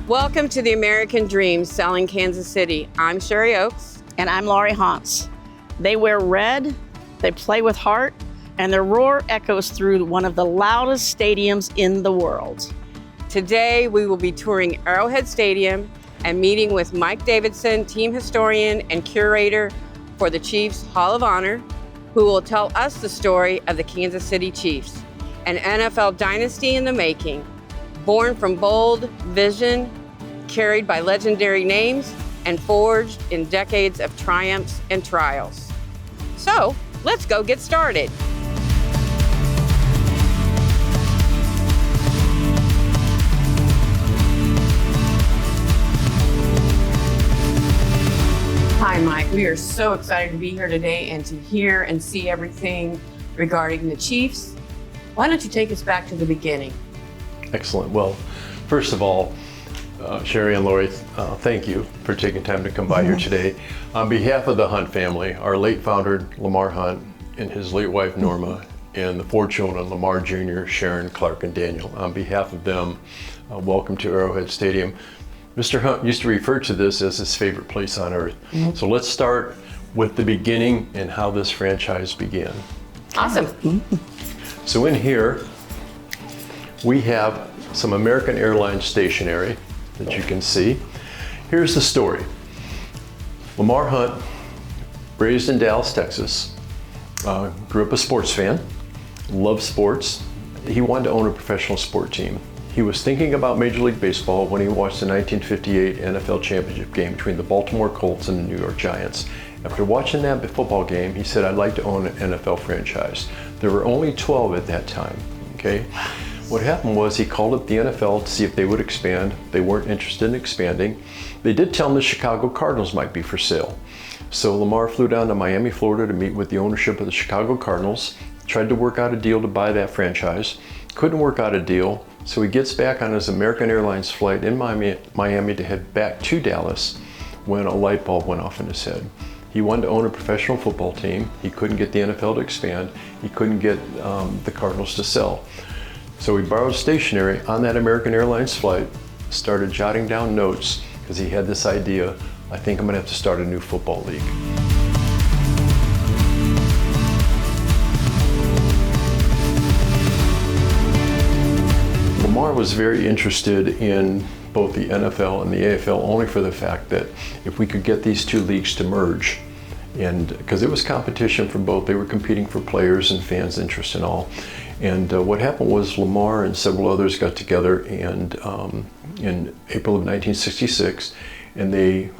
Welcome to the American Dream Selling Kansas City. I'm Sherry Oakes. And I'm Laurie Hauntz. They wear red, they play with heart, and their roar echoes through one of the loudest stadiums in the world. Today, we will be touring Arrowhead Stadium and meeting with Mike Davidson, team historian and curator for the Chiefs Hall of Honor, who will tell us the story of the Kansas City Chiefs, an NFL dynasty in the making, born from bold vision, carried by legendary names, and forged in decades of triumphs and trials. So, let's go get started. Hi, Mike. We are so excited to be here today and to hear and see everything regarding the Chiefs. Why don't you take us back to the beginning? Excellent. Well, first of all, Sherry and Laurie, thank you for taking time to come by here today. On behalf of the Hunt family, our late founder, Lamar Hunt, and his late wife, Norma, and the 4 children, Lamar Jr., Sharon, Clark, and Daniel, on behalf of them, welcome to Arrowhead Stadium. Mr. Hunt used to refer to this as his favorite place on earth. So let's start with the beginning and how this franchise began. Awesome. So in here, we have some American Airlines stationery that you can see. Here's the story. Lamar Hunt, raised in Dallas, Texas, grew up a sports fan, loved sports. He wanted to own a professional sport team. He was thinking about Major League Baseball when he watched the 1958 NFL championship game between the Baltimore Colts and the New York Giants. After watching that football game, he said, I'd like to own an NFL franchise. There were only 12 at that time, okay? What happened was he called up the NFL to see if they would expand. They weren't interested in expanding. They did tell him the Chicago Cardinals might be for sale. So Lamar flew down to Miami, Florida to meet with the ownership of the Chicago Cardinals, tried to work out a deal to buy that franchise, couldn't work out a deal. So he gets back on his American Airlines flight in Miami to head back to Dallas when a light bulb went off in his head. He wanted to own a professional football team. He couldn't get the NFL to expand. He couldn't get the Cardinals to sell. So he borrowed stationery on that American Airlines flight, started jotting down notes because he had this idea, I think I'm gonna have to start a new football league. Lamar was very interested in both the NFL and the AFL only for the fact that if we could get these two leagues to merge, and because it was competition for both, they were competing for players and fans' interest and all. And what happened was Lamar and several others got together and in April of 1966, and they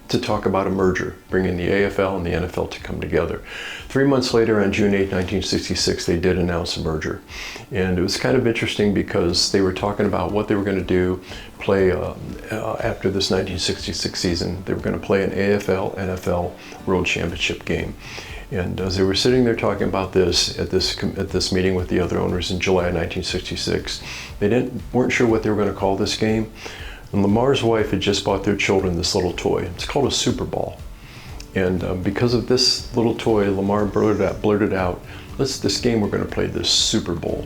to talk about a merger, bringing the AFL and the NFL to come together. 3 months later, on June 8, 1966, they did announce a merger. And it was kind of interesting because they were talking about what they were going to do, play after this 1966 season. They were going to play an AFL, NFL World Championship game. And as they were sitting there talking about this at this meeting with the other owners in July of 1966, they weren't sure what they were going to call this game. And Lamar's wife had just bought their children this little toy. It's called a Super Ball. And because of this little toy, Lamar blurted out, this game we're going to play, this Super Bowl.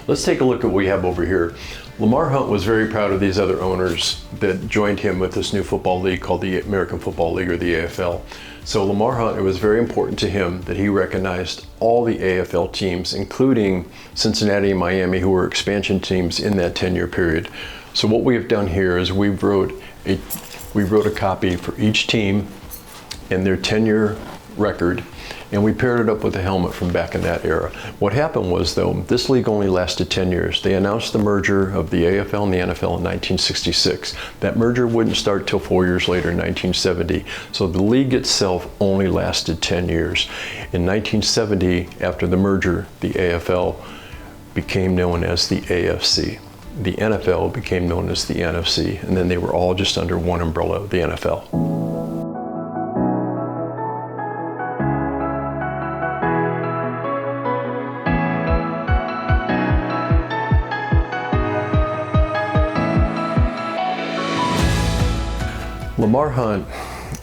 Let's take a look at what we have over here. Lamar Hunt was very proud of these other owners that joined him with this new football league called the American Football League, or the AFL. So Lamar Hunt, it was very important to him that he recognized all the AFL teams, including Cincinnati and Miami, who were expansion teams in that 10-year period. So what we have done here is we wrote a copy for each team and their 10-year record, and we paired it up with a helmet from back in that era. What happened was, though, this league only lasted 10 years. They announced the merger of the AFL and the NFL in 1966. That merger wouldn't start till 4 years later, in 1970. So the league itself only lasted 10 years. In 1970, after the merger, the AFL became known as the AFC. The NFL became known as the NFC, and then they were all just under one umbrella of the NFL. Lamar Hunt,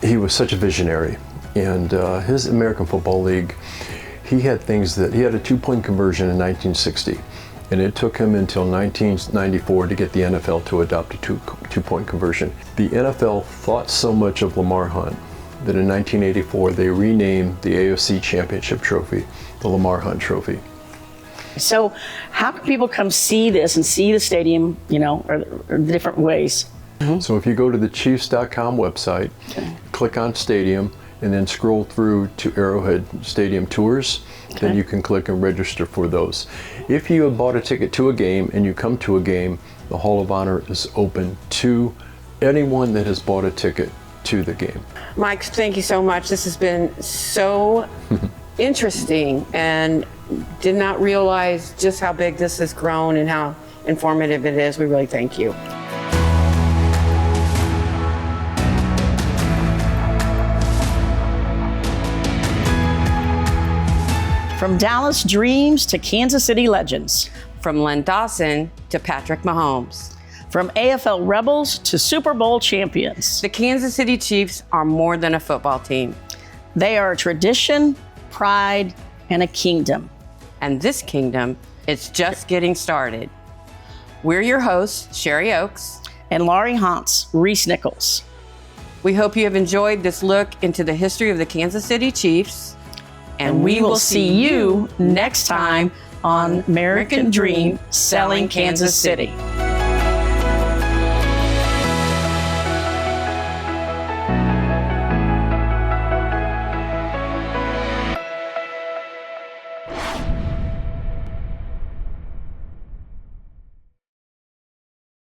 he was such a visionary, and his American Football League, he had a 2-point conversion in 1960. And it took him until 1994 to get the NFL to adopt a two-point conversion. The NFL thought so much of Lamar Hunt that in 1984 they renamed the AFC Championship Trophy the Lamar Hunt Trophy. So how can people come see this and see the stadium, or the different ways? So if you go to the Chiefs.com website, click on Stadium, and then scroll through to Arrowhead Stadium Tours, then you can click and register for those. If you have bought a ticket to a game and you come to a game, the Hall of Honor is open to anyone that has bought a ticket to the game. Mike, thank you so much. This has been so interesting, and did not realize just how big this has grown and how informative it is. We really thank you. From Dallas dreams to Kansas City legends. From Len Dawson to Patrick Mahomes. From AFL rebels to Super Bowl champions. The Kansas City Chiefs are more than a football team. They are a tradition, pride, and a kingdom. And this kingdom is just getting started. We're your hosts, Sherry Oakes and Laurie Hantz, Reese Nichols. We hope you have enjoyed this look into the history of the Kansas City Chiefs. And we will see you next time on American Dream Selling Kansas City.